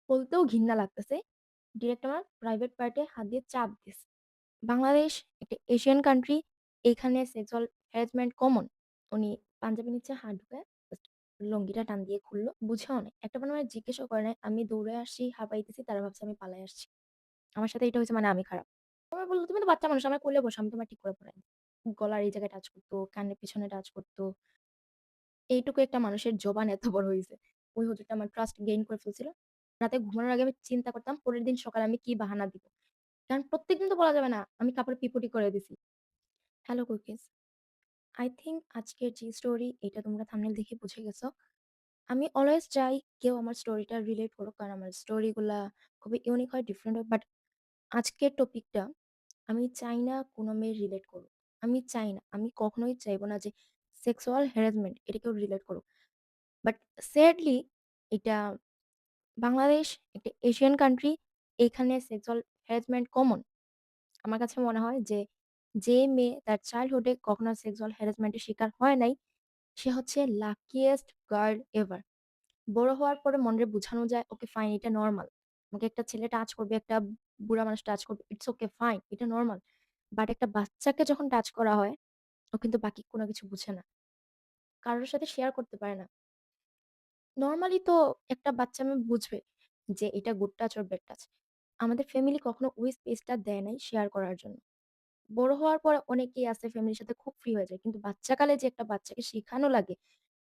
বলতেও ঘিন্না লাগতেছে। ডিরেক্ট আমার প্রাইভেট পার্টে হাত দিয়ে চাপ দিছে। বাংলাদেশ একটা এশিয়ান কান্ট্রি, এখানে সেক্সুয়াল হ্যারাসমেন্ট কমন। উনি পাঞ্জাবির নিচে হাত ঢুকায় জাস্ট লুঙ্গিটা টান দিয়ে খুলল। বুঝেও নাই। একটাবার আমারে জিজ্ঞেসও করে নাই। আমি দৌড়ে আসছি, হাঁপাইতেছি। তারা ভাবছে আমি পালায় আসছি। আমার সাথে এটা হইছে মানে আমি খারাপ। আমায় বলল, "তুমি তো বাচ্চা মানুষ, আমার কোলে বসো। আমি তোমায় ঠিক করে পড়াই।" গলার এই জায়গায় টাচ করত, কানের পিছনে টাচ করত। এইটুকু একটা মানুষের জবান এত বড় হইছে। ওই হুজুরটা আমার ট্রাস্ট গেইন করে ফেলছিল। রাতে ঘুমানোর আগে আমি চিন্তা করতাম পরের দিন সকালে আমি কি বাহানা দিব। কারণ প্রত্যেকদিন তো বলা যাবে না। আমি কাপড়ে পিপোটি করে দিছি। Hello cookies. I think আজকের যে স্টোরি এটা তোমরা থাম্বনেল দেখে বুঝে গেছো। আমি অলওয়েজ চাই কেউ আমার স্টোরিটা রিলেট করুক। কারণ আমার স্টোরি গুলা খুবই ইউনিক হয়, ডিফারেন্ট হয়। বাট আজকের টপিকটা আমি চাই না কোনো মেয়ে রিলেট করুক। আমি চাই না। আমি কখনোই চাইবো না যে সেক্সুয়াল হ্যারাসমেন্ট এটা কেউ রিলেট করুক। বাট স্যাডলি এটা বাংলাদেশ একটা এশিয়ান কান্ট্রি। এখানে সেক্সুয়াল হ্যারাসমেন্ট কমন। আমার কাছে মনে হয় যে, যে মেয়ে তার চাইল্ডহুড এ কখনো সেক্সুয়াল হ্যারাসমেন্ট এর শিকার হয় নাই, সে হচ্ছে লাকিয়েস্ট গার্ল এভার। বড় হওয়ার পরে মনরে বুঝানো যায়, ওকে ফাইন এটা নরমাল। আমাকে একটা ছেলে টাচ করবে, একটা বুড়া মানুষ টাচ করবে। ইটস ওকে ফাইন এটা নরমাল। বাট একটা বাচ্চাকে যখন টাচ করা হয়, ও কিন্তু বাকি কোনো কিছু বুঝে না। কারোর সাথে শেয়ার করতে পারে না। নরমালি তো একটা বাচ্চা মেয়ে বুঝবে যে এটা good touch or bad touch. আমাদের ফ্যামিলি কখনো ওই স্পেসটা দেয় নাই শেয়ার করার জন্য। বড় হওয়ার পরে অনেকেই আছে ফ্যামিলির সাথে খুব ফ্রি হয়ে যায়। কিন্তু বাচ্চাকালে যে একটা বাচ্চাকে শিখানো লাগে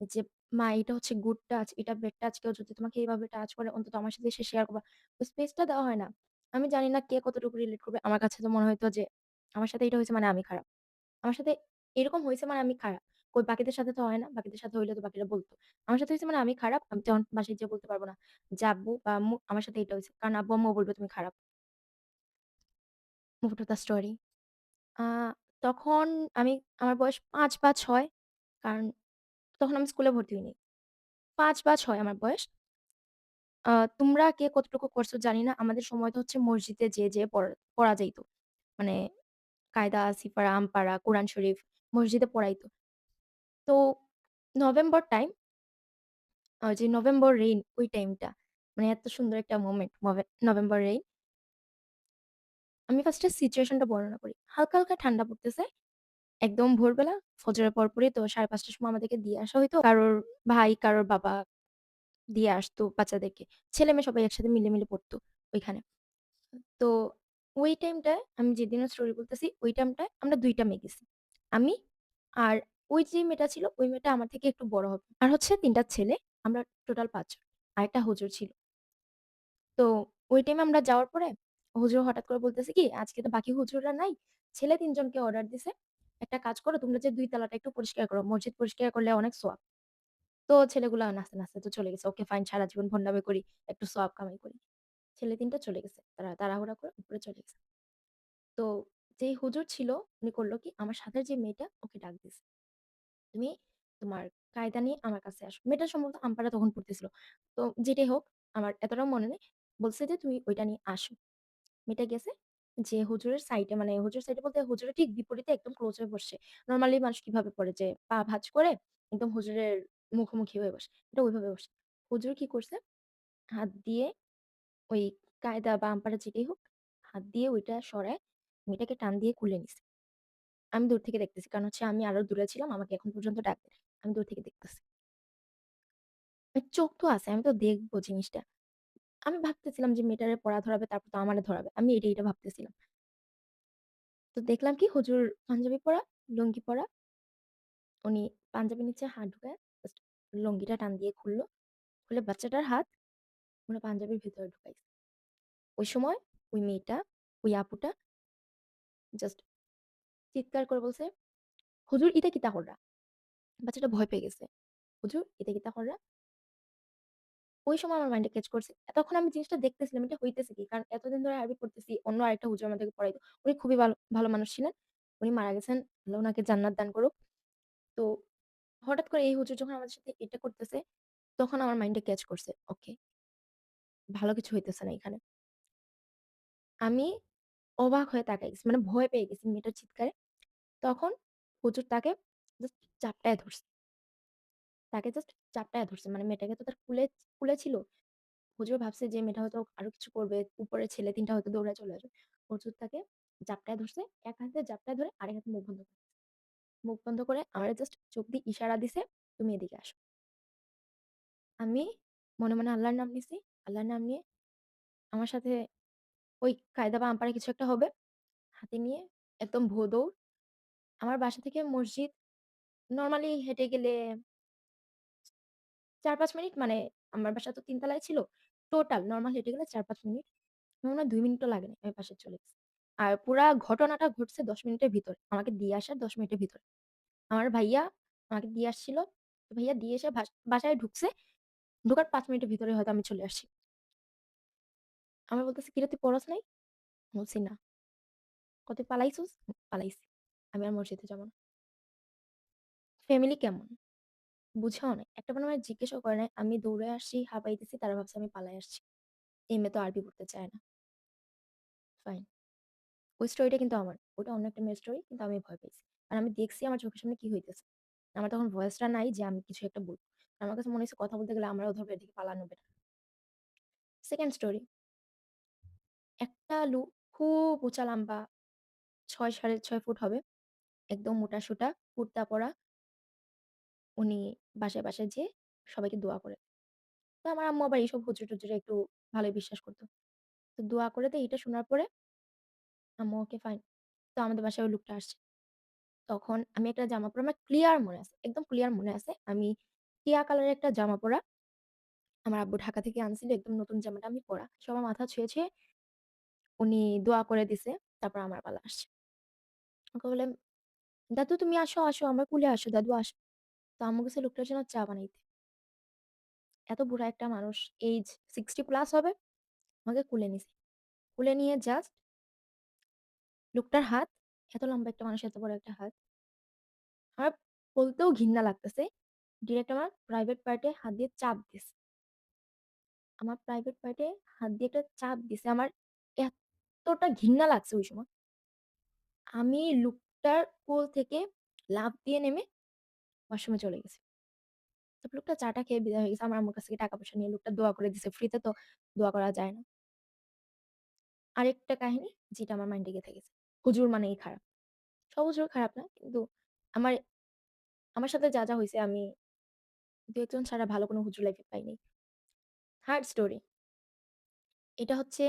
যে, "মা এটা হচ্ছে গুড টাচ, এটা ব্যাড টাচ। কেউ যদি তোমাকে এভাবে টাচ করে অন্তত আমার সাথে এসে শেয়ার করবা।" ওই স্পেসটা দেওয়া হয় না। আমি জানি না কে কতটুকু রিলেট করবে। আমার কাছে তো মনে হইতো যে, আমার সাথে এটা হইছে মানে আমি খারাপ। আমার সাথে এরকম হইছে মানে আমি খারাপ। কই বাকিদের সাথে তো হয় না। বাকিদের সাথে হইলে তো বাকিরা বলত। আমার সাথে হইছে মানে আমি খারাপ। আমি তখন বাসায় যেয়ে বলতে পারব না যে, "আব্বু বা আম্মু আমার সাথে এটা হইছে।" কারণ আব্বু-আম্মুও বলবে, "তুমি খারাপ।" Move to the story. আ তখন আমি আমার বয়স ৫ বা ৬ কারণ তখন আমি স্কুলে ভর্তি হইনি। ৫ বা ৬ আমার বয়স। আ তোমরা কে কতটুকু করছো জানি না। আমাদের সময়টা হচ্ছে মসজিদে যেয়ে পড়া যাইত। মানে কায়দা, সিপারা, আমপারা, কোরআন শরীফ মসজিদে পড়াইতো। তো নভেম্বর টাইম, ওই যে নভেম্বর রেইন ওই টাইমটা মানে এত সুন্দর একটা মোমেন্ট নভেম্বর রেইন। আমি ফার্স্ট এ সিচুয়েশনটা বর্ণনা করি। হালকা, হালকা ঠান্ডা পড়তেছে। একদম ভোরবেলা ফজরের পরপরই তো ৫:৩০ টার সময় আমাদেরকে দিয়ে আসা হইতো। কারোর ভাই, কারোর বাবা দিয়ে আসতো বাচ্চাদেরকে। ছেলে-মেয়ে সবাই একসাথে মিলে পড়তো ওইখানে। তো ওই টাইমটায় আমি যেদিনের স্টোরি বলতেছি, ওই টাইমটায় আমরা ২ টা মেয়ে গেছি। আমি আর ওই যে মেয়েটা ছিল, ওই মেয়েটা আমার থেকে একটু বড় হবে। আর হচ্ছে ৩ টা ছেলে। আমরা টোটাল ৫ জন। আরেকটা হুজুর ছিল। তো ওই টাইমে আমরা যাওয়ার পরে হুজুর হঠাৎ করে বলতেছে কি, "আজকে তো বাকি হুজুররা নাই। ছেলে ৩ জনকে অর্ডার দিছে। একটা কাজ করো, তোমরা যে ২ তালাটা একটু পরিষ্কার করো। মসজিদ পরিষ্কার করলে অনেক সোয়াব।" তো ছেলেগুলা নাচতে তো চলে গেছে। ওকে ফাইন সারা জীবন ভন্ডামি করি, একটু সোয়াব কামাই করি। ছেলে ৩ টা চলে গেছে। তারা তাড়াহুড়া করে উপরে চলে গেছে। তো যেই হুজুর ছিল উনি করল কি, আমার সাথে যে মেয়েটা ওকে ডাক দিছে। "তুমি তোমার কায়দা নিয়ে আমার কাছে আসো।" মেয়েটা সম্ভবত আমপারা তখন পড়তেছিল। তো যেটাই হোক আমার এতটাও মনে নেই। বলছে যে, "তুমি ওইটা নিয়ে আসো।" মেয়েটা গেছে। যে হুজুরের সাইডে মানে হুজুরের সাইডে বলতে হুজুরের ঠিক বিপরীতে একদম ক্লোজ হয়ে বসছে। নরমালি মানুষ কিভাবে পড়ে যে পা ভাঁজ করে একদম হুজুরের মুখোমুখি হয়ে বসে। এটা ওইভাবে বসে। হুজুর কি করছে? হাত দিয়ে ওই কায়দা বা আমপারা যেটাই হোক, হাত দিয়ে ওইটা সরায় মেয়েটাকে টান দিয়ে কুলে নিছে। আমি দূর থেকে দেখতেছি। কারণ হচ্ছে আমি আরো দূরে ছিলাম। আমাকে এখন পর্যন্ত ডাক দেয়। আমি দূর থেকে দেখতেছি। চোখ তো আছে। আমি তো দেখবো জিনিসটা। আমি ভাবতেছিলাম যে মেয়েটারে পড়া ধরাবে তারপর তো আমারে ধরাবে। আমি এটা ভাবতেছিলাম। তো দেখলাম কি হুজুর পাঞ্জাবি পরা, লুঙ্গি পরা। উনি পাঞ্জাবির নিচে হাত ঢুকায় জাস্ট লুঙ্গিটা টান দিয়ে খুলল। খুলে বাচ্চাটার হাত উনি পাঞ্জাবির ভেতরে ঢুকাইছে। ওই সময় ওই মেয়েটা, ওই আপুটা জাস্ট চিৎকার করে বলছে, "হুজুর ইটা কিতা কররা?" বাচ্চাটা ভয় পেয়ে গেছে। "হুজুর ইটা কিতা কররা?" ওই সময় আমার মাইন্ডে ক্যাচ করছে। তখন আমি জিনিসটা দেখতেছিলাম এটা হইতেছে কি? কারণ এতদিন ধরে আরবি পড়তেছি। অন্য আরেকটা হুজুর আমাদেরকে পড়াইতো। উনি খুবই ভালো মানুষ ছিলেন। উনি মারা গেছেন। আল্লাহ উনাকে জান্নাত দান করুক। তো হঠাৎ করে এই হুজুর যখন আমাদের সাথে এটা করতেছে, তখন আমার মাইন্ডে ক্যাচ করছে। ওকে, ভালো কিছু হইতেছে না এখানে। আমি অবাক হয়ে তাকাই গেছি। মানে ভয় পেয়ে গেছি মেয়েটার চিৎকারে। তখন হুজুর তাকে জাস্ট চাপটায় ধরছে। তাকে জাস্ট চাপটায় ধরছে। মানে মেয়েটাকে তো তার কুলে ছিল। হুজুর ভাবছে যে মেয়েটা হয়তো আরো কিছু করবে। উপরের ছেলে ৩ টা হয়তো দৌড়ায় চলে আসবে। হুজুর তাকে জাপটায় ধরছে। এক হাতে জাপটায় ধরে আরেক হাতে মুখ বন্ধ করে। মুখ বন্ধ করে আমারে জাস্ট চোখ দিয়ে ইশারা দিছে, "তুমি এদিকে আসো।" আমি মনে, মনে আল্লাহর নাম নিছি। আল্লাহর নাম নিয়ে আমার সাথে ওই কায়দা বা আম্পারে কিছু একটা হবে। হাতে নিয়ে একদম ভো দৌড়। আমার বাসা থেকে মসজিদ নরমালি হেঁটে গেলে ৪-৫ মিনিট মানে আমার বাসা তো ৩ তলায় ছিল। টোটাল নরমাল হেঁটে গেলে ৪-৫ মিনিট। আমার মনে হয় ২ মিনিটও লাগেনি। আমি বাসায় চলে গেছি। আর পুরা ঘটনাটা ঘটছে ১০ মিনিটের ভিতরে। আমাকে দিয়ে আসার ১০ মিনিটের ভিতরে। আমার ভাইয়া আমাকে দিয়ে আসছিল। তো ভাইয়া দিয়ে এসে বাসায় ঢুকছে। ঢোকার ৫ মিনিটের ভিতরে হয়তো আমি চলে আসছি। আমার বলতেছে, "কিরে তুই পড়স নাই?" বলছি, "না।" কয়, "তুই পালাইছস?" "পালাইছি। আমি আর মসজিদে যাব না।" ফ্যামিলি কেমন? বুঝাও নাই। একটাবার আমারে জিজ্ঞেসও করে নাই। আমি দৌড়ে আসছি, হাঁপাইতেছি। তারা ভাবছে আমি পালায় আসছি। এই মেয়ে তো আরবি পড়তে চায় না। ফাইন। ওই স্টোরিটা কিন্তু আমার। ওটা অন্য একটা মেয়ের স্টোরি। কিন্তু আমি ভয় পাইছি। আর আমি দেখছি আমার চোখের সামনে কি হইতেছে। আমার তখন ভয়েসটা নাই যে আমি কিছু একটা বলব। আমার কাছে মনে হইছে কথা বলতে গেলে আমারও ধরবে এদিকে পালানো বেটার। 2nd story. একটা লোক খুব উঁচা লম্বা ৬ ৬.৫ ফুট হবে। একদম মোটা-সোটা, কুর্তা পরা। উনি বাসায়, বাসায় যেয়ে সবাইকে দোয়া করে। তো আমার আম্মু আবার এইসব হুজুর-টুজুরে একটু ভালোই বিশ্বাস করত। তো দোয়া করে দেয় এটা শোনার পরে আম্মু ওকে ফাইন। তো আমাদের বাসায় ওই লোকটা আসছে। তখন আমি একটা জামা পরা আমার ক্লিয়ার মনে আছে। একদম ক্লিয়ার মনে আছে। আমি টিয়া কালারের একটা জামা পরা। আমার আব্বু ঢাকা থেকে আনছিল একদম নতুন জামাটা আমি পরা। সবার মাথা ছুঁয়ে, ছুঁয়ে উনি দোয়া করে দিছে। তারপর আমার পালা আসছে। আমাকে বলে, "দাদু তুমি আসো, আসো আমার কুলে আসো, দাদু আসো।" তো আম্মু গেছে লোকটার জন্য চা বানাইতে। এত বুড়া একটা মানুষ, এইজ 60 প্লাস হবে। আমাকে কুলে নিছে। কুলে নিয়ে জাস্ট লোকটার হাত, এত লম্বা একটা মানুষ, এত বড় একটা হাত। আমার বলতেও ঘিন্না লাগতেছে। ডিরেক্ট আমার প্রাইভেট পার্ট এ হাত দিয়ে চাপ দিছে। আমার প্রাইভেট পার্ট এ হাত দিয়ে একটা চাপ দিছে। আমার এতটা ঘিন্না লাগছে ওই সময়। আমি লোকটার কোল থেকে লাফ দিয়ে নেমে ওয়াশরুমে চলে গেছি। তারপর লোকটা চা-টা খেয়ে বিদায় হয়ে গেছে। আমার আম্মুর কাছ থেকে টাকা-পয়সা নিয়ে লোকটা দোয়া করে দিছে। ফ্রিতে তো দোয়া করা যায় না। আরেকটা কাহিনী যেটা আমার মাইন্ডে গেঁথে গেছে। হুজুর মানেই খারাপ। সব হুজুর খারাপ না। কিন্তু আমার আমার সাথে যা, যা হইছে আমি ২-১ জন ছাড়া ভালো কোনো হুজুর লাইফে পাই নাই। 3rd story. এটা হচ্ছে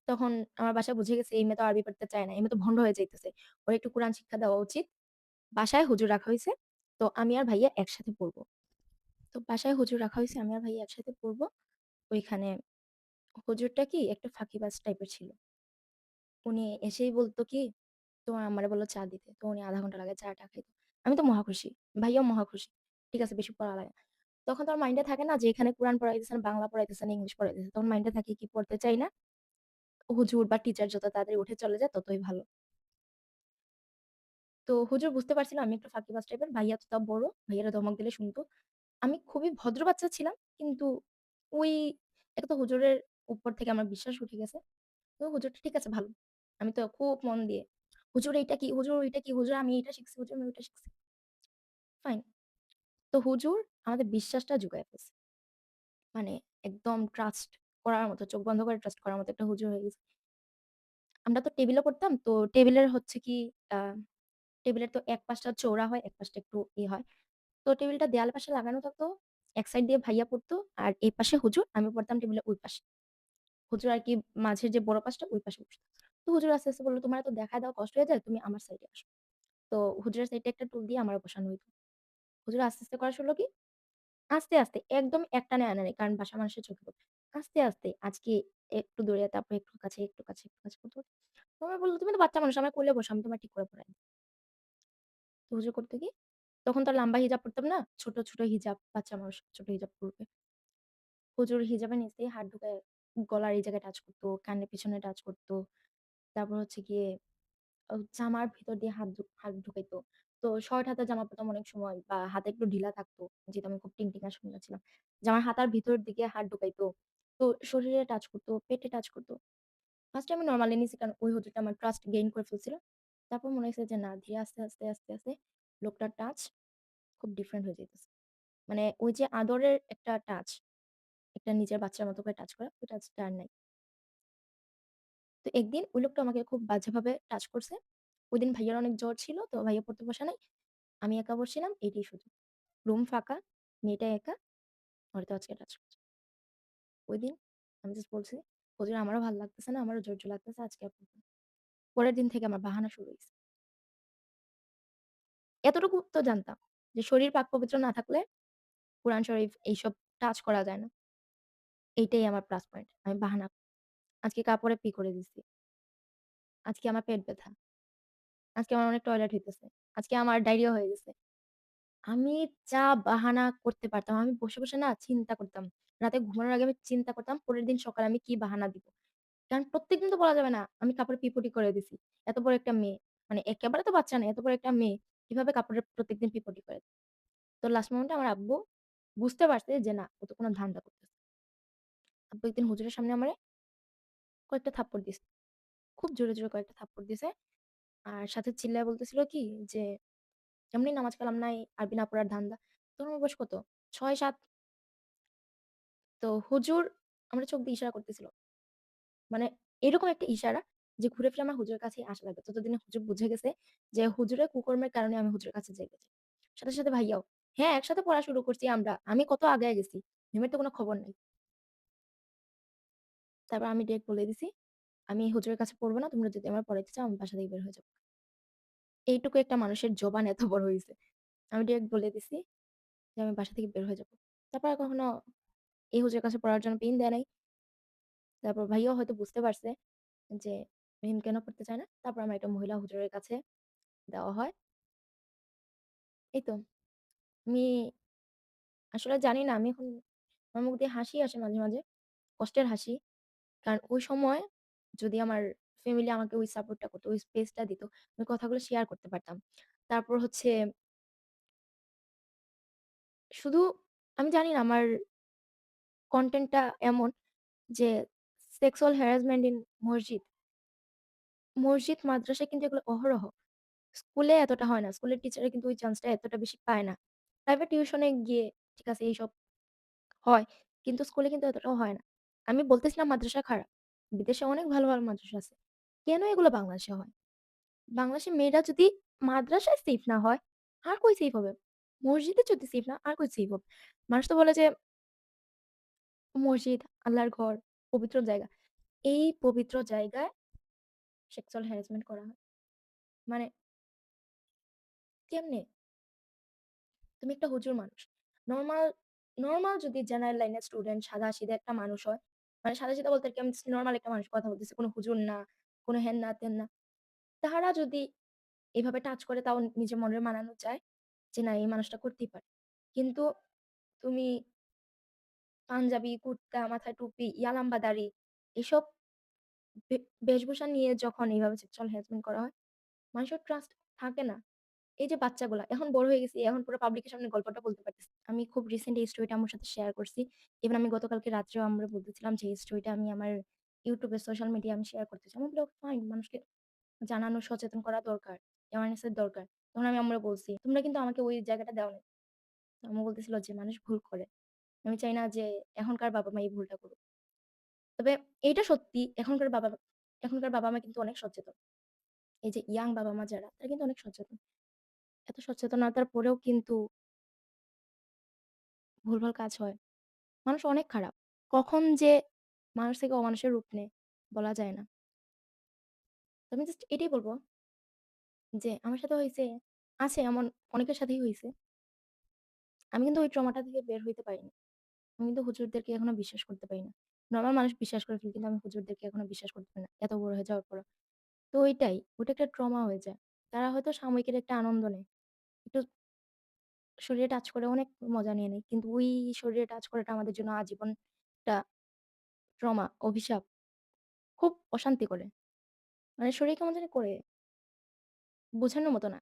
তখন আমার বাসায় বুঝে গেছে এই মেয়ে তো আরবি পড়তে চায় না। এই মেয়ে তো ভন্ড হয়ে যাইতেছে। ওর একটু কোরআন শিক্ষা দেওয়া উচিত। বাসায় হুজুর রাখা হইছে। তো আমি আর ভাইয়া একসাথে পড়ব। তো বাসায় হুজুর রাখা হইছে। আমি আর ভাইয়া একসাথে পড়ব। ওইখানে হুজুরটা কি একটা ফাঁকিবাজ টাইপের ছিল। উনি এসেই বলত কি, "তোমার আম্মারে বলো চা দিতে।" তো উনি ০.৫ ঘন্টা লাগে চা-টা খাইত। আমি তো মহা খুশি। ভাইয়াও মহা খুশি। ঠিক আছে বেশি পড়া লাগে না। তখন তো আর মাইন্ডে থাকে না যে এখানে কোরআন পড়াইতেছেন, বাংলা পড়াইতেছেন, ইংলিশ পড়াইতেছেন। তখন মাইন্ডে থাকে কি পড়তে চাই না। হুজুর বা টিচার যত তাড়াতাড়ি উঠে চলে যায় ততই ভালো। তো হুজুর বুঝতে পারছিল আমি একটু ফাঁকিবাজ টাইপের। ভাইয়া তো তাও বড়। ভাইয়ারা ধমক দিলে শুনত। আমি খুবই ভদ্র বাচ্চা ছিলাম। কিন্তু ওই একটা তো হুজুরের উপর থেকে আমার বিশ্বাস উঠে গেছে। তো হুজুরটা ঠিক আছে ভালো। আমি তো খুব মন দিয়ে, "হুজুর এইটা কি? হুজুর ওইটা কি? হুজুর আমি এইটা শিখছি, হুজুর আমি ওইটা শিখছি।" ফাইন। তো হুজুর আমাদের বিশ্বাসটা জুগায় ফেলছে। মানে একদম ট্রাস্ট করার মতো, চোখ বন্ধ করে ট্রাস্ট করার মতো একটা হুজুর হয়ে গেছে। আমরা তো টেবিলে পড়তাম। তো টেবিলের হচ্ছে কি আ টেবিলের তো এক পাশটা চওড়া হয়, এক পাশটা একটু হয়। তো টেবিলটা দেয়ালের পাশে লাগানো থাকতো। এক সাইড দিয়ে ভাইয়া পড়তো। আর এই পাশে হুজুর, আমি পড়তাম টেবিলের ওই পাশে। হুজুর আরকি মাঝের যে বড় পাশটা ওই পাশে বসতো। তো হুজুর আস্তে, আস্তে বলল, "তোমার এত দেখায় দেওয়া কষ্ট হয়ে যায়, তুমি আমার সাইডে আসো।" তো হুজুরের সাইডে একটা টুল দিয়ে আমারে বসানো হইতো। হুজুর আস্তে, আস্তে করা শুরু হলো কি? আস্তে, আস্তে একদম একটানে আনে নাই। কারণ বাসার মানুষের চোখে পড়বে। আস্তে, আস্তে আজকে একটু দূরে, তারপর একটু কাছে, একটু কাছে, একটু কাছে করতে, করতে তো আমায় বলল, "তুমি তো বাচ্চা মানুষ, আমার কোলে বসো, আমি তোমায় ঠিক করে পড়াই দিই।" তো হুজুর করতো কি? তখন তো আর লম্বা হিজাব পড়তাম না। ছোট, ছোট হিজাব, বাচ্চা মানুষ ছোট হিজাব পড়বে। হুজুর হিজাবের নিচ দিয়ে হাত ঢুকায় গলার এই জায়গায় টাচ করতো, কানের পেছনে টাচ করতো। তারপর হচ্ছে গিয়ে জামার ভিতর দিয়ে হাত ঢুকাইতো। তো শর্ট হাতের জামা পড়তাম অনেক সময় বা হাতে একটু ঢিলা থাকতো। যেহেতু আমি খুব টিংটিঙা সুন্দর ছিলাম। জামার হাতার ভিতরের দিকে হাত ঢুকাইতো। তো শরীরে টাচ করতো, পেটে টাচ করতো। ফার্স্ট এ আমি নরমালি নিছি কারণ ওই হুজুরটা আমার ট্রাস্ট গেইন করে ফেলছিল। তারপর মনে হইছে যে না ধীরে আস্তে, আস্তে, আস্তে, আস্তে লোকটার টাচ খুব ডিফারেন্ট হয়ে যাইতেছে। মানে ওই যে আদরের একটা টাচ, একটা নিজের বাচ্চার মতো করে টাচ করা, ওই টাচটা আর নাই। তো একদিন ওই লোকটা আমাকে খুব বাজেভাবে টাচ করছে। ওইদিন ভাইয়ার অনেক জ্বর ছিল। তো ভাইয়া পড়তে বসে নাই। আমি একা বসছিলাম, এইটাই সুযোগ। রুম ফাঁকা, মেয়েটা একা, ওরে তো আজকে টাচ করছে। ওইদিন আমি জাস্ট বলছি, "হুজুর আমারও ভাল লাগতেছে না, আমারও জোর, জোর লাগতেছে, আজকে আর পড়ব না।" পরের দিন থেকে আমার বাহানা শুরু হইছে। এতটুকু তো জানতাম যে শরীর পাক-পবিত্র না থাকলে কোরআন শরীফ এইসব টাচ করা যায় না। এইটাই আমার প্লাস পয়েন্ট। আমি বাহানা আজকে কাপড়ে পি করে দিছি। আজকে আমার পেট ব্যথা। আজকে আমার অনেক টয়লেট হইতেছে। আজকে আমার ডায়রিয়া হয়ে গেছে। আমি যা বাহানা করতে পারতাম, আমি বসে, বসে না চিন্তা করতাম। রাতে ঘুমানোর আগে আমি চিন্তা করতাম পরের দিন সকালে আমি কি বাহানা দিব। কারণ প্রত্যেকদিন তো বলা যাবে না আমি কাপড়ে পিপোটি করে দিছি। এত বড় একটা মেয়ে, মানে একেবারে তো বাচ্চা না, এত বড় একটা মেয়ে কিভাবে কাপড়ে প্রত্যেকদিন পিপোটি করে। তো লাস্ট মোমেন্টে আমার আব্বু বুঝতে পারছে যে না ও তো কোনো ধান্দা করতেছে। আব্বু একদিন হুজুরের সামনে আমারে কয়েকটা থাপ্পড় দিছে। খুব জোরে, জোরে কয়েকটা থাপ্পড় দিছে। আর সাথে চিল্লায়ে বলতেছিল কি যে, "এমনি নামাজ কালাম নাই, আরবি না পড়ার ধান্দা।" তখন আমার বয়স কত? ৬-৭। তো হুজুর আমারে চোখ দিয়ে ইশারা করতেছিল। মানে এরকম একটা ইশারা যে ঘুরে ফিরে আমার হুজুরের কাছেই আসা লাগবে। ততদিনে হুজুর বুঝে গেছে যে হুজুরের কুকর্মের কারণে আমি হুজুরের কাছে যাইতে চাই। সাথে, সাথে ভাইয়াও। হ্যাঁ, একসাথে পড়া শুরু করছি আমরা। আমি কত আগায় গেছি। মিমের তো কোনো খবর নাই। তারপর আমি ডিরেক্ট বলে দিছি, "আমি হুজুরের কাছে পড়ব না। তোমরা যদি আমার পড়াইতে চাও আমি বাসা থেকে বের হয়ে যাবো।" এইটুকু একটা মানুষের জবান এত বড় হইছে। আমি ডিরেক্ট বলে দিছি যে, "আমি বাসা থেকে বের হয়ে যাবো।" তারপর আর কখনো এই হুজুরের কাছে পড়ার জন্য পিন দেয় নাই। তারপর ভাইয়াও হয়তো বুঝতে পারছে যে মিম কেন পড়তে চায় না। তারপর আমার একটা মহিলা হুজুরের কাছে দেওয়া হয়। এই তো আমি আসলে জানি না আমি এখন আমার মুখ দিয়ে হাসি আসে মাঝে, মাঝে। কষ্টের হাসি। কারণ ওই সময় যদি আমার ফ্যামিলি আমাকে ওই সাপোর্টটা করত, ওই স্পেসটা দিত, আমি কথাগুলো শেয়ার করতে পারতাম। তারপর হচ্ছে শুধু আমি জানি না আমার কনটেন্টটা এমন যে সেক্সুয়াল হ্যারাসমেন্ট ইন মসজিদ, মসজিদ, মাদ্রাসায় কিন্তু এগুলো অহরহ। স্কুলে এতটা হয় না। স্কুলের টিচাররা কিন্তু ওই চান্সটা এতটা বেশি পায় না। প্রাইভেট টিউশনে গিয়ে ঠিক আছে এইসব হয়। কিন্তু স্কুলে কিন্তু এতটাও হয় না। আমি বলতেছি না মাদ্রাসা খারাপ। বিদেশে অনেক ভালো, ভালো মাদ্রাসা আছে। কেন এগুলো বাংলাদেশে হয়? বাংলাদেশের মেয়েরা যদি মাদ্রাসায় সেফ না হয়, আর কই সেফ হবে? মসজিদে যদি সেফ না, আর কই সেফ হবে? মানুষ তো বলে যে মসজিদ আল্লাহর ঘর, পবিত্র জায়গা। এই পবিত্র জায়গায় সেক্সুয়াল হ্যারাসমেন্ট করা হয়। মানে কেমনে? তুমি একটা হুজুর মানুষ। নরমাল, নরমাল যদি জেনারেল লাইনের স্টুডেন্ট সাদা-সিধা একটা মানুষ হয়, মানে সাদা-সিধা বলতে কি আমি জাস্ট নরমাল একটা মানুষ কথা বলতেছি। কোন হুজুর না, কোন হেন না, তেন না। তাহারা যদি এভাবে টাচ করে তাও নিজের মনের মানানো যায় যে না এই মানুষটা করতেই পারে। কিন্তু তুমি পাঞ্জাবি, কুর্তা, মাথায় টুপি, ইয়ালাম্বা দাড়ি এসব বে বেশভূষা নিয়ে যখন এইভাবে সেক্সুয়াল হ্যারাসমেন্ট করা হয়, মানুষের ট্রাস্ট থাকে না। এই যে বাচ্চাগুলা এখন বড় হয়ে গেছি, এখন পুরো পাবলিকের সামনে গল্পটা বলতে পারতেছি। আমি খুব রিসেন্ট এই স্টোরিটা আম্মুর সাথে শেয়ার করছি। ইভেন আমি গতকালকে রাত্রেও আম্মুরে বলতেছিলাম যে এই স্টোরিটা আমি আমার YouTube এ সোশ্যাল মিডিয়ায় আমি শেয়ার করতে চাই। আম্মু বলল, "ফাইন মানুষকে জানানো, সচেতন করা দরকার। অ্যাওয়ারনেস এর দরকার।" তখন আমি আম্মুরে বলছি, "তোমরা কিন্তু আমাকে ওই জায়গাটা দেও নাই।" আম্মু বলতেছিল যে, "মানুষ ভুল করে। আমি চাই না যে এখনকার বাবা-মা এই ভুলটা করুক।" তবে এইটা সত্যি এখনকার বাবা-মা কিন্তু অনেক সচেতন। এই যে ইয়াং বাবা-মা যারা তারা কিন্তু অনেক সচেতন। এত সচেতনতার পরেও কিন্তু ভুলভাল কাজ হয়। মানুষ অনেক খারাপ। কখন যে মানুষ থেকে অমানুষের রূপ নেয় বলা যায় না। তো আমি জাস্ট এটাই বলব যে আমার সাথে হইছে, আছে এমন অনেকের সাথেই হইছে। আমি কিন্তু ওই ট্রমাটা থেকে বের হইতে পারিনি। আমি কিন্তু হুজুরদেরকে এখনো বিশ্বাস করতে পারি না। নরমাল মানুষ বিশ্বাস করে ফেলে কিন্তু আমি হুজুরদেরকে এখনো বিশ্বাস করতে পারি না। এত বড় হয়ে যাওয়ার পরেও। তো ওইটাই, ওটা একটা ট্রমা হয়ে যায়। তারা হয়তো সাময়িকের একটা আনন্দ নেয়। একটু শরীরে টাচ করে অনেক মজা নিয়ে নেয়। কিন্তু ওই শরীরে টাচ করাটা আমাদের জন্য আজীবন একটা ট্রমা, অভিশাপ। খুব অশান্তি করে। মানে শরীর কেমন জানি করে। বোঝানোর মতো না।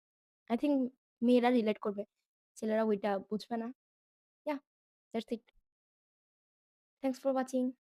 I think মেয়েরা রিলেট করবে। ছেলেরা ওইটা বুঝবে না। Yeah, that's it. Thanks for watching.